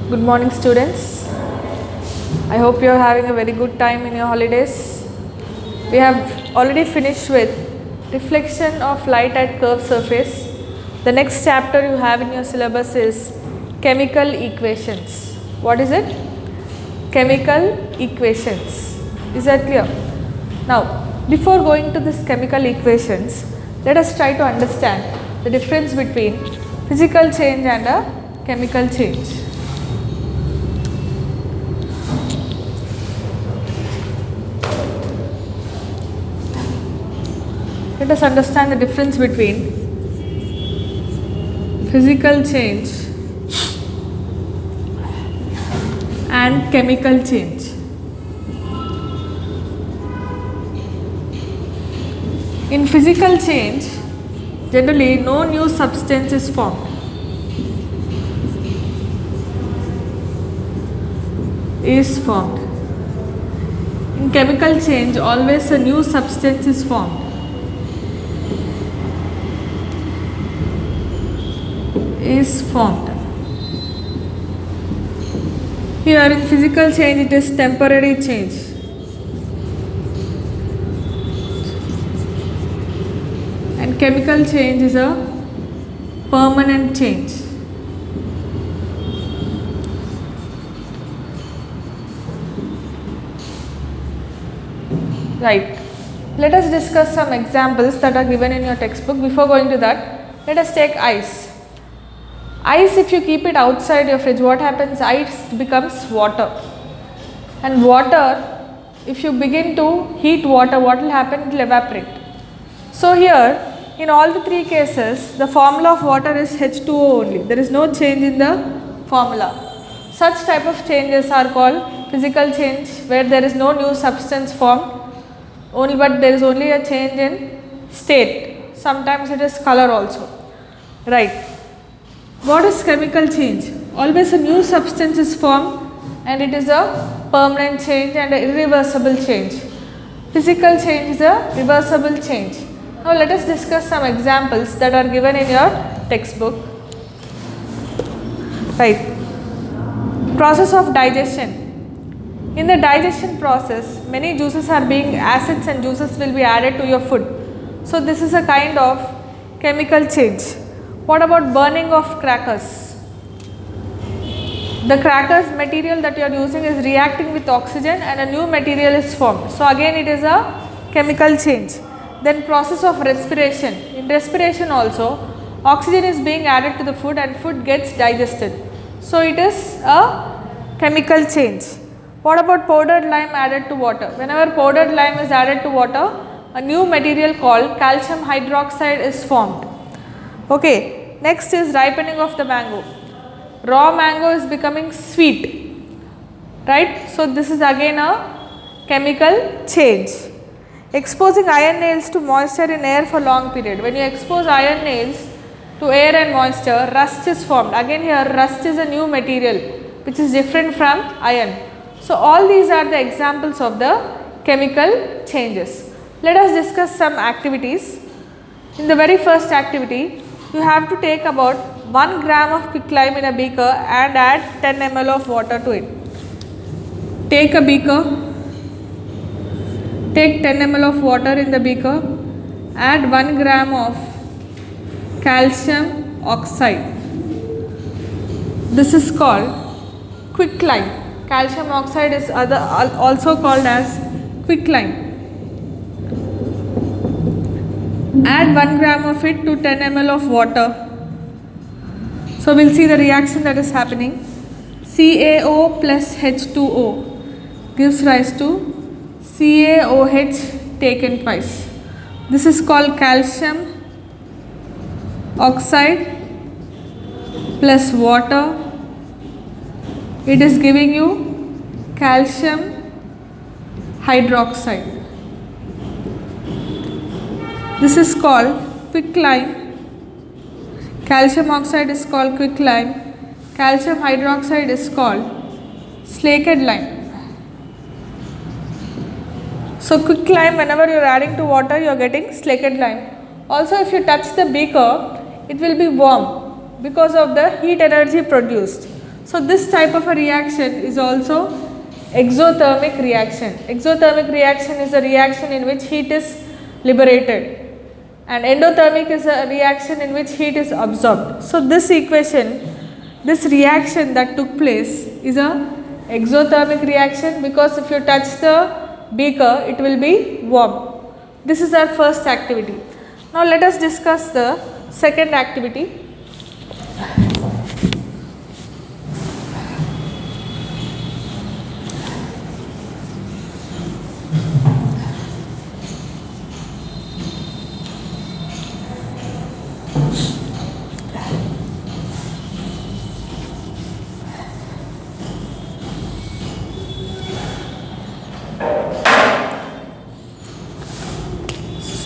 Good morning, students. I hope you are having a very good time in your holidays. We have already finished with reflection of light at curved surface. The next chapter you have in your syllabus is chemical equations. What is it? Chemical equations. Is that clear? Now, before going to this chemical equations, let us try to understand the difference between physical change and a chemical change. Let us understand the difference between physical change and chemical change. In physical change, generally no new substance is formed. In chemical change, always a new substance is formed. Here in physical change it is temporary change. And chemical change is a permanent change. Right. Let us discuss some examples that are given in your textbook. Before going to that, let us take ice. Ice, if you keep it outside your fridge, what happens? Ice becomes water. And water, if you begin to heat water, what will happen? It will evaporate. So here, in all the three cases, the formula of water is H2O only. There is no change in the formula. Such type of changes are called physical change, where there is no new substance formed, but there is only a change in state. Sometimes it is color also. Right. What is chemical change? Always a new substance is formed and it is a permanent change and an irreversible change. Physical change is a reversible change. Now let us discuss some examples that are given in your textbook. Right. Process of digestion. In the digestion process, many juices are being, acids and juices will be added to your food. So this is a kind of chemical change. What about burning of crackers? The crackers material that you are using is reacting with oxygen and a new material is formed. So again it is a chemical change. Then process of respiration. In respiration also, oxygen is being added to the food and food gets digested. So it is a chemical change. What about powdered lime added to water? Whenever powdered lime is added to water, a new material called calcium hydroxide is formed. Okay, next is ripening of the mango. Raw mango is becoming sweet, right? So this is again a chemical change. Exposing iron nails to moisture in air for long period. When you expose iron nails to air and moisture, rust is formed. Again here rust is a new material which is different from iron. So all these are the examples of the chemical changes. Let us discuss some activities. In the very first activity, you have to take about 1 gram of quicklime in a beaker and add 10 ml of water to it. Take a beaker, take 10 ml of water in the beaker, add 1 gram of calcium oxide. This is called quicklime. Calcium oxide is also called as quicklime. Add 1 gram of it to 10 ml of water. So we will see the reaction that is happening. CaO plus H2O gives rise to CaOH taken twice. This is called calcium oxide plus water. It is giving you calcium hydroxide. This is called quicklime. Calcium oxide is called quicklime. Calcium hydroxide is called slaked lime. So quicklime, whenever you are adding to water, you are getting slaked lime. Also, if you touch the beaker, it will be warm because of the heat energy produced. So this type of a reaction is also exothermic reaction. Exothermic reaction is a reaction in which heat is liberated, and endothermic is a reaction in which heat is absorbed. So this equation, this reaction that took place is a exothermic reaction, because if you touch the beaker it will be warm. This is our first activity. Now let us discuss the second activity.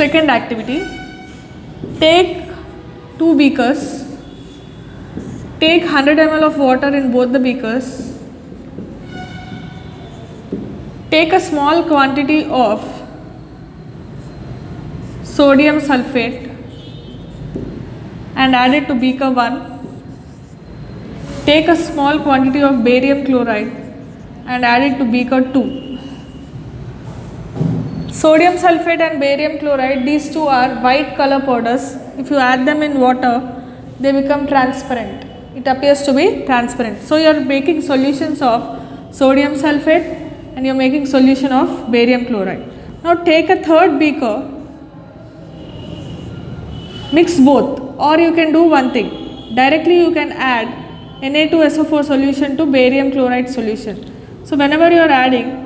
Second activity, take two beakers, take 100 ml of water in both the beakers, take a small quantity of sodium sulfate and add it to beaker 1, take a small quantity of barium chloride and add it to beaker 2. Sodium sulfate and barium chloride, these two are white color powders. If you add them in water, they become transparent. It appears to be transparent. So you are making solutions of sodium sulfate and you are making solution of barium chloride. Now take a third beaker, mix both, or you can do one thing. Directly you can add Na2SO4 solution to barium chloride solution. So whenever you are adding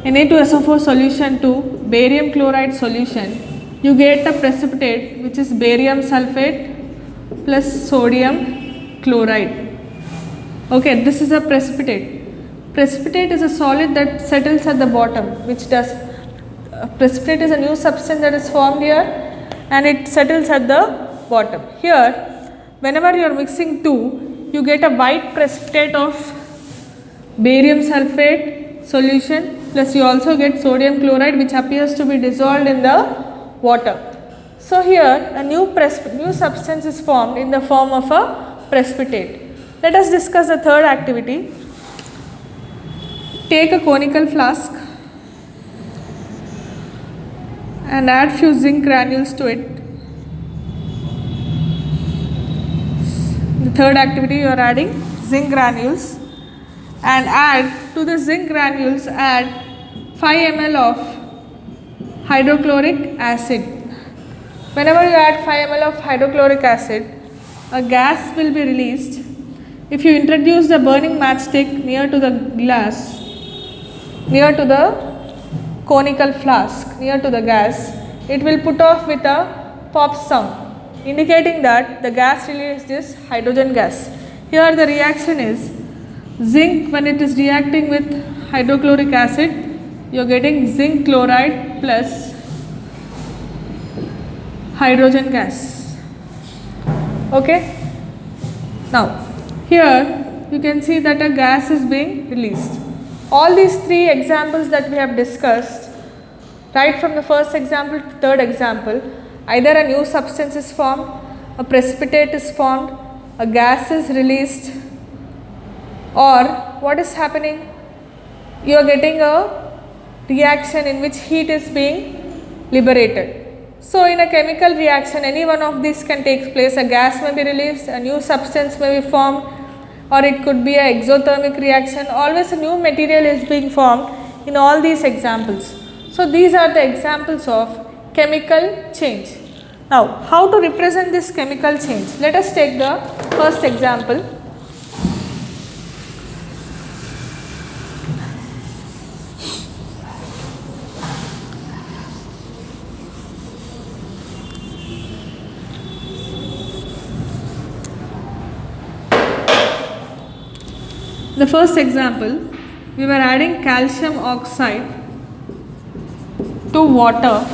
Na2SO4 solution to barium chloride solution, you get a precipitate which is barium sulfate plus sodium chloride. Okay, this is a precipitate. Precipitate is a solid that settles at the bottom, which does precipitate is a new substance that is formed here and it settles at the bottom. Here, whenever you are mixing two, you get a white precipitate of barium sulfate solution, plus you also get sodium chloride which appears to be dissolved in the water. So here a new substance is formed in the form of a precipitate. Let us discuss the third activity. Take a conical flask and add few zinc granules to it. The third activity, you are adding zinc granules, and add to the zinc granules, add 5 ml of hydrochloric acid. Whenever you add 5 ml of hydrochloric acid, a gas will be released. If you introduce the burning matchstick near to the glass, near to the conical flask, near to the gas, it will put off with a pop sound, indicating that the gas released is hydrogen gas. Here the reaction is zinc. When it is reacting with hydrochloric acid, you are getting zinc chloride plus hydrogen gas. Okay. Now here you can see that a gas is being released. All these three examples that we have discussed, right from the first example to third example, either a new substance is formed, a precipitate is formed, a gas is released, or what is happening? You are getting a reaction in which heat is being liberated. So in a chemical reaction, any one of these can take place. A gas may be released, a new substance may be formed, or it could be an exothermic reaction. Always a new material is being formed in all these examples. So these are the examples of chemical change. Now how to represent this chemical change? Let us take the first example. The first example, we were adding calcium oxide to water.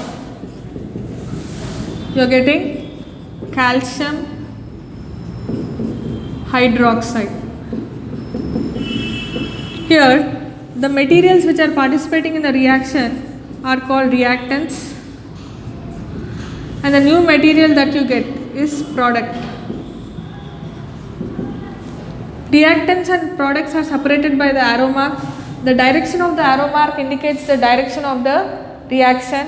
You are getting calcium hydroxide. Here, the materials which are participating in the reaction are called reactants, and the new material that you get is product. Reactants and products are separated by the arrow mark. The direction of the arrow mark indicates the direction of the reaction,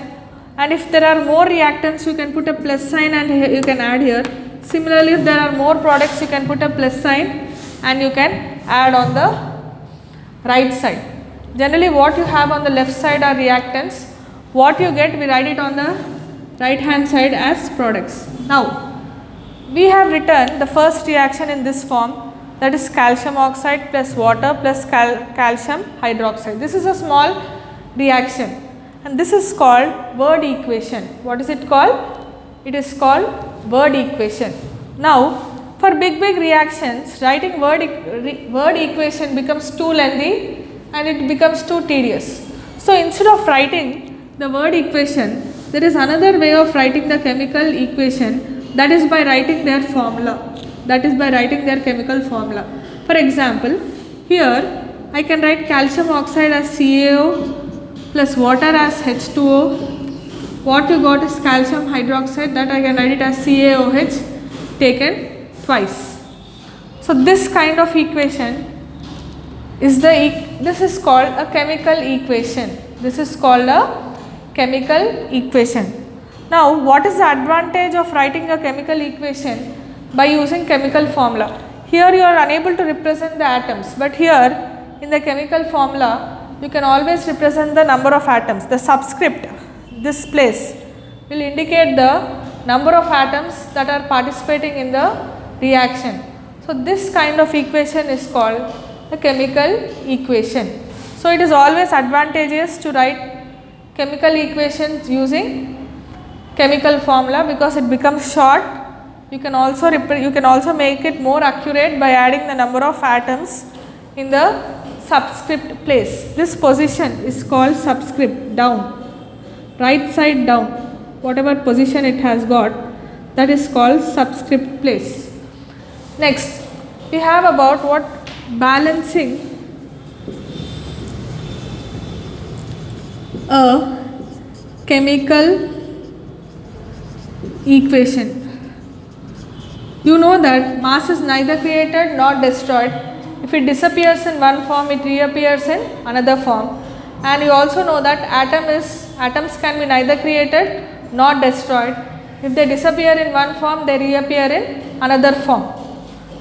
and if there are more reactants, you can put a plus sign and you can add here. Similarly, if there are more products, you can put a plus sign and you can add on the right side. Generally what you have on the left side are reactants. What you get, we write it on the right hand side as products. Now we have written the first reaction in this form, that is calcium oxide plus water plus calcium hydroxide. This is a small reaction and this is called word equation. What is it called? It is called word equation. Now for big reactions, writing word equation becomes too lengthy and it becomes too tedious. So instead of writing the word equation, there is another way of writing the chemical equation, that is by writing their formula. That is by writing their chemical formula. For example, here I can write calcium oxide as CaO plus water as H2O. What you got is calcium hydroxide, that I can write it as CaOH taken twice. So this kind of equation is this is called a chemical equation. This is called a chemical equation. Now what is the advantage of writing a chemical equation? By using chemical formula. Here you are unable to represent the atoms, but here in the chemical formula you can always represent the number of atoms. The subscript, this place, will indicate the number of atoms that are participating in the reaction. So this kind of equation is called a chemical equation. So it is always advantageous to write chemical equations using chemical formula because it becomes short. You can also make it more accurate by adding the number of atoms in the subscript place. This position is called subscript, down, right side down, whatever position it has got, that is called subscript place. Next we have about what balancing a chemical equation. You know that mass is neither created nor destroyed. If it disappears in one form, it reappears in another form. And you also know that atoms can be neither created nor destroyed. If they disappear in one form, they reappear in another form.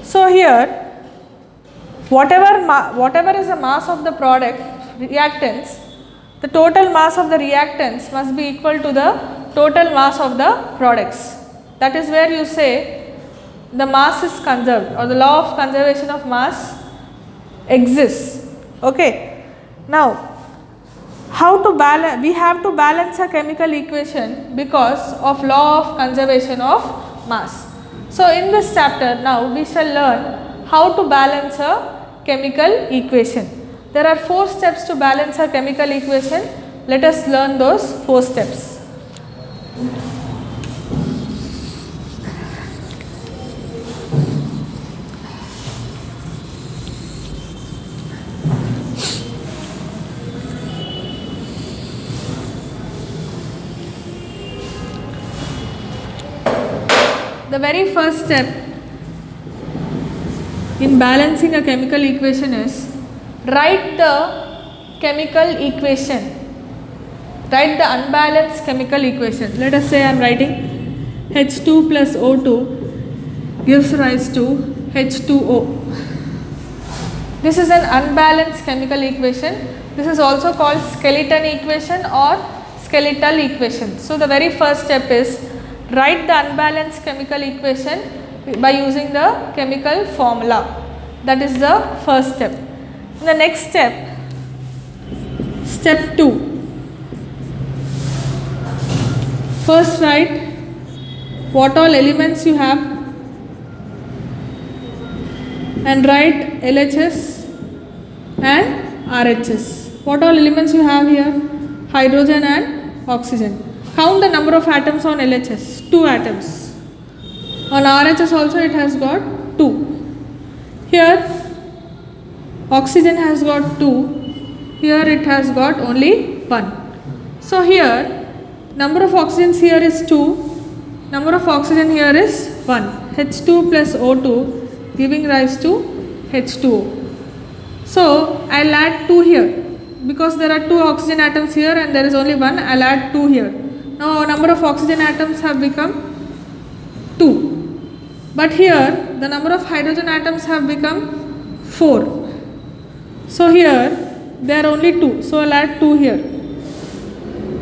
So here, whatever is the mass of the product reactants, the total mass of the reactants must be equal to the total mass of the products. That is where you say the mass is conserved, or the law of conservation of mass exists. Okay. Now how to balance? We have to balance a chemical equation because of law of conservation of mass. So in this chapter now we shall learn how to balance a chemical equation. There are 4 steps to balance a chemical equation. Let us learn those 4 steps. The very first step in balancing a chemical equation is write the chemical equation. Write the unbalanced chemical equation. Let us say I am writing H2 plus O2 gives rise to H2O. This is an unbalanced chemical equation. This is also called skeleton equation or skeletal equation. So the very first step is write the unbalanced chemical equation by using the chemical formula. That is the first step. In the next step, step 2. First write what all elements you have and write LHS and RHS. What all elements you have here? Hydrogen and oxygen. Count the number of atoms on LHS, 2 atoms. On RHS also it has got 2. Here oxygen has got 2, here it has got only 1. So here number of oxygens here is 2, number of oxygen here is 1. H2 plus O2 giving rise to H2O. So I'll add 2 here because there are 2 oxygen atoms here and there is only 1. I'll add 2 here. Now our number of oxygen atoms have become 2. But here the number of hydrogen atoms have become 4. So here there are only 2. So I'll add 2 here.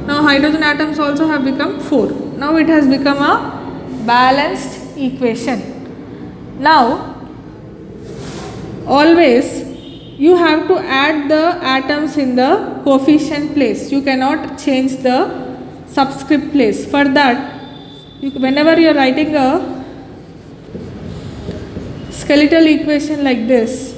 Now hydrogen atoms also have become 4. Now it has become a balanced equation. Now always you have to add the atoms in the coefficient place. You cannot change the subscript place. For that, whenever you are writing a skeletal equation like this,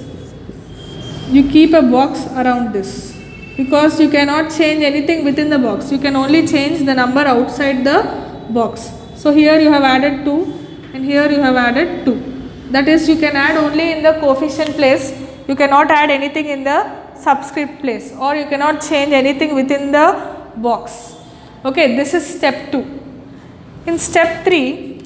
you keep a box around this because you cannot change anything within the box. You can only change the number outside the box. So here you have added 2 and here you have added 2. That is, you can add only in the coefficient place. You cannot add anything in the subscript place, or you cannot change anything within the box. Okay, this is step 2. In step 3,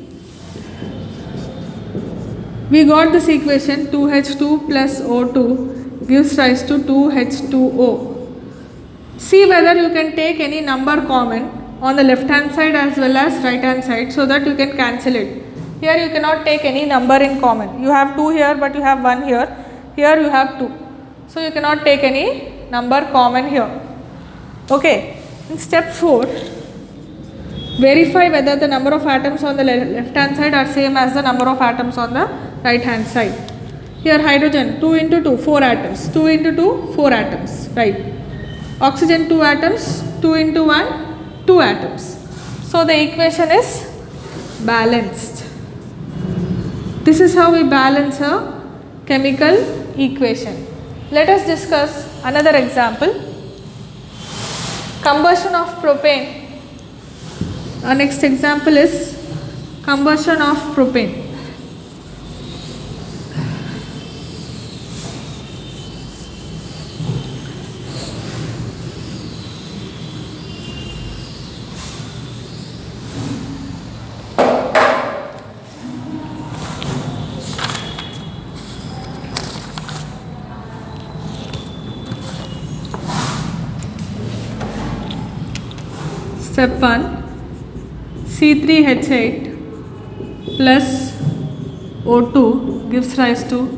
we got this equation 2H2 plus O2 gives rise to 2H2O. See whether you can take any number common on the left hand side as well as right hand side so that you can cancel it. Here you cannot take any number in common. You have 2 here but you have 1 here. Here you have 2. So you cannot take any number common here. Okay. In step 4, verify whether the number of atoms on the left hand side are same as the number of atoms on the right hand side. Here hydrogen 2 into 2, 4 atoms. 2 into 2, 4 atoms. Right. Oxygen 2 atoms. 2 into 1, 2 atoms. So the equation is balanced. This is how we balance a chemical equation. Let us discuss another example. Combustion of propane. Our next example is combustion of propane. Step 1, C3H8 plus O2 gives rise to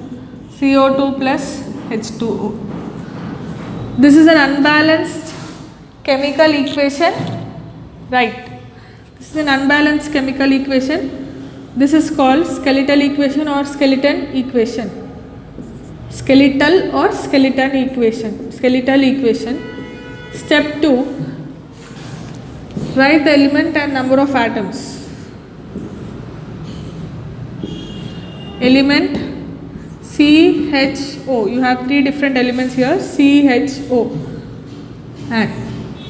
CO2 plus H2O. This is an unbalanced chemical equation, right? This is an unbalanced chemical equation. This is called skeletal equation or skeleton equation. Skeletal or skeleton equation. Skeletal equation. Step 2. Write the element and number of atoms. Element CHO. You have 3 different elements here. CHO and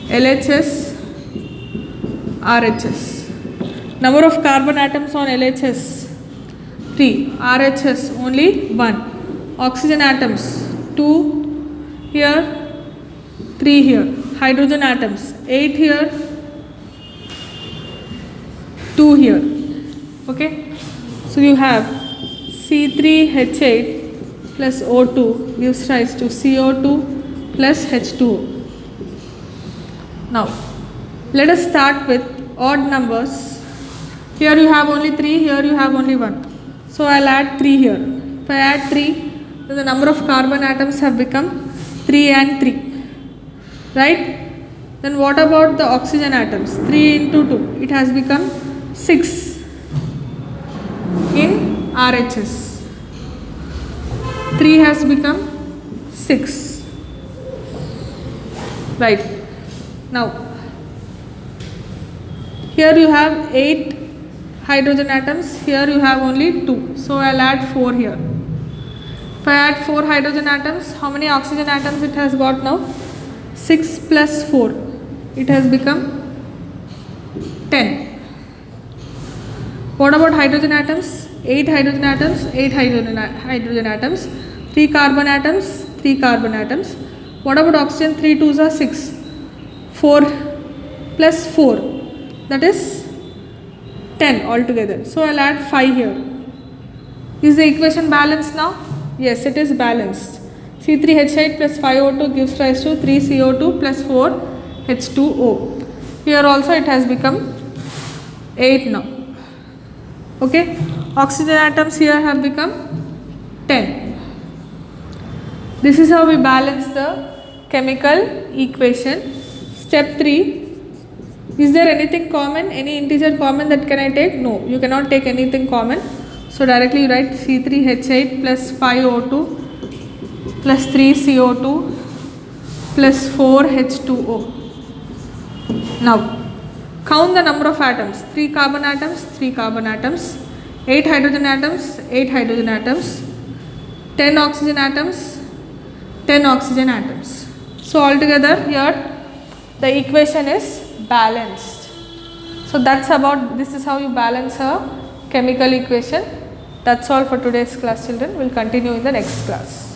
LHS, RHS. Number of carbon atoms on LHS 3. RHS only 1. Oxygen atoms 2 here, 3 here. Hydrogen atoms 8 here, 2 here. Okay, so you have C3H8 plus O2 gives rise to CO2 plus H2O. Now let us start with odd numbers. Here you have only 3, here you have only 1. So I'll add 3 here. If I add 3, then the number of carbon atoms have become 3 and 3. Right? Then what about the oxygen atoms? 3 into 2. It has become 6 in RHS. 3 has become 6. Right. Now, here you have 8 hydrogen atoms. Here you have only 2. So I'll add 4 here. If I add 4 hydrogen atoms, how many oxygen atoms it has got now? 6 plus 4. It has become 10. What about hydrogen atoms? 8 hydrogen atoms, 8 hydrogen atoms, 3 carbon atoms, 3 carbon atoms. What about oxygen? 3 2s are 6. 4 plus 4, that is 10 altogether. So I'll add 5 here. Is the equation balanced now? Yes, it is balanced. C3H8 plus 5O2 gives rise to 3CO2 plus 4H2O. Here also it has become 8 now. Okay, oxygen atoms here have become 10. This is how we balance the chemical equation. Step 3. Is there anything common? Any integer common that can I take? No, you cannot take anything common. So directly you write C3H8 plus 5O2 plus 3CO2 plus 4H2O. Now count the number of atoms. 3 carbon atoms, 3 carbon atoms, 8 hydrogen atoms, 8 hydrogen atoms, 10 oxygen atoms, 10 oxygen atoms. So altogether here the equation is balanced. So that's about, this is how you balance a chemical equation. That's all for today's class, children. We'll continue in the next class.